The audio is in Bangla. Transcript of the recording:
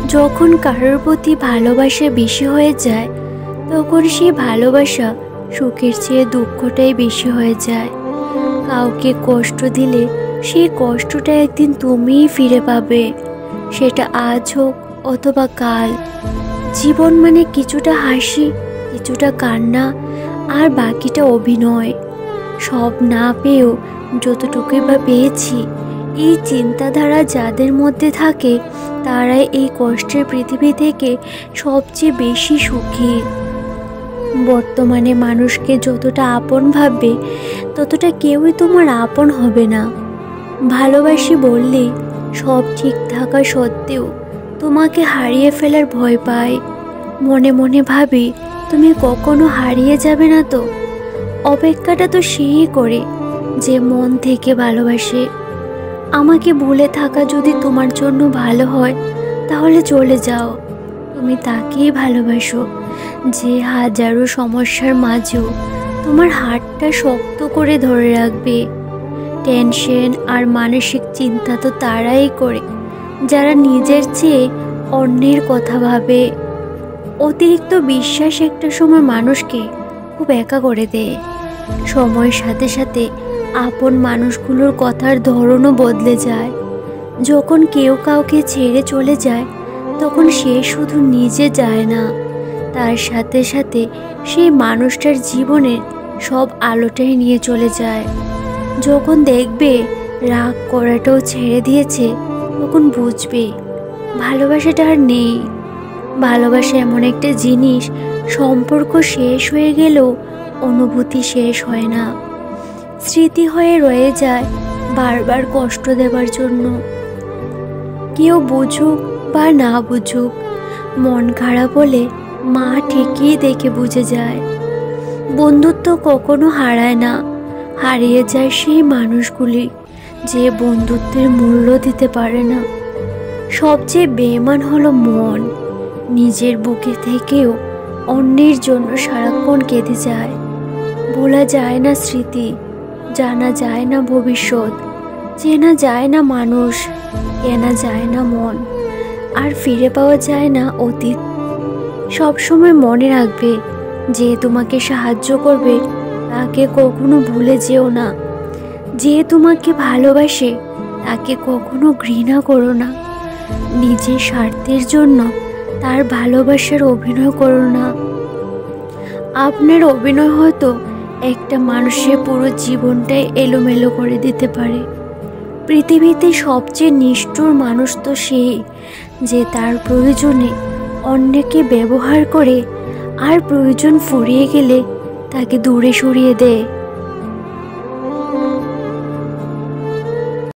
যখন কারোর প্রতি ভালোবাসা বেশি হয়ে যায়, তখন সেই ভালোবাসা সুখের চেয়ে দুঃখটাই বেশি হয়ে যায়। কাউকে কষ্ট দিলে সেই কষ্টটা একদিন তুমিই ফিরে পাবে, সেটা আজ হোক অথবা কাল। জীবন মানে কিছুটা হাসি, কিছুটা কান্না, আর বাকিটা অভিনয়। সব না পেয়েও যতটুকুই বা পেয়েছি, এই চিন্তাধারা যাদের মধ্যে থাকে তারাই এই কষ্টের পৃথিবী থেকে সবচেয়ে বেশি সুখী। বর্তমানে মানুষকে যতটা আপন ভাববে, ততটা কেউই তোমার আপন হবে না। ভালোবাসি বললে সব ঠিক থাকা সত্ত্বেও তোমাকে হারিয়ে ফেলার ভয় পায়। মনে মনে ভাবি, তুমি কখনো হারিয়ে যাবে না তো। অপেক্ষাটা তো সেই করে যে মন থেকে ভালোবাসে। আমাকে ভুলে থাকা যদি তোমার জন্য ভালো হয়, তাহলে চলে যাও। তুমি তাকেই ভালোবাসো যে হাজারো সমস্যার মাঝেও তোমার হাতটা শক্ত করে ধরে রাখবে। টেনশন আর মানসিক চিন্তা তো তারাই করে যারা নিজের চেয়ে অন্যের কথা ভাবে। অতিরিক্ত বিশ্বাস একটা সময় মানুষকে খুব একা করে দেয়। সময়ের সাথে সাথে আপন মানুষগুলোর কথার ধরনও বদলে যায়। যখন কেউ কাউকে ছেড়ে চলে যায়, তখন সে শুধু নিজে যায় না, তার সাথে সাথে সেই মানুষটার জীবনের সব আলোটাই নিয়ে চলে যায়। যখন দেখবে রাগ করাটাও ছেড়ে দিয়েছে, তখন বুঝবে ভালোবাসাটা আর নেই। ভালোবাসা এমন একটা জিনিস, সম্পর্ক শেষ হয়ে গেলেও অনুভূতি শেষ হয় না। স্মৃতি হয়ে রয়ে যায় বারবার কষ্ট দেবার জন্য। কেউ বুঝুক বা না বুঝুক, মন খারাপ হলে মা ঠিকই দেখে বুঝে যায়। বন্ধুত্ব কখনো হারায় না, হারিয়ে যায় সেই মানুষগুলি যে বন্ধুত্বের মূল্য দিতে পারে না। সবচেয়ে বেঈমান হলো মন, নিজের বুকে থেকেও অন্যের জন্য সারাক্ষণ কেঁদে যায়। ভোলা যায় না স্মৃতি, জানা যায় না ভবিষ্যৎ, চেনা যায় না মানুষ, কেনা যায় না মন, আর ফিরে পাওয়া যায় না অতীত। সবসময় মনে রাখবে, যে তোমাকে সাহায্য করবে তাকে কখনো ভুলে যেও না। যে তোমাকে ভালোবাসে তাকে কখনো ঘৃণা করো না। নিজের স্বার্থের জন্য তার ভালোবাসার অভিনয় করো না। আপনার অভিনয় হয়তো একটা মানুষের পুরো জীবনটাই এলোমেলো করে দিতে পারে। পৃথিবীতে সবচেয়ে নিষ্ঠুর মানুষ তো সেই, যে তার প্রয়োজনে অন্যকে ব্যবহার করে আর প্রয়োজন ফুরিয়ে গেলে তাকে দূরে সরিয়ে দেয়।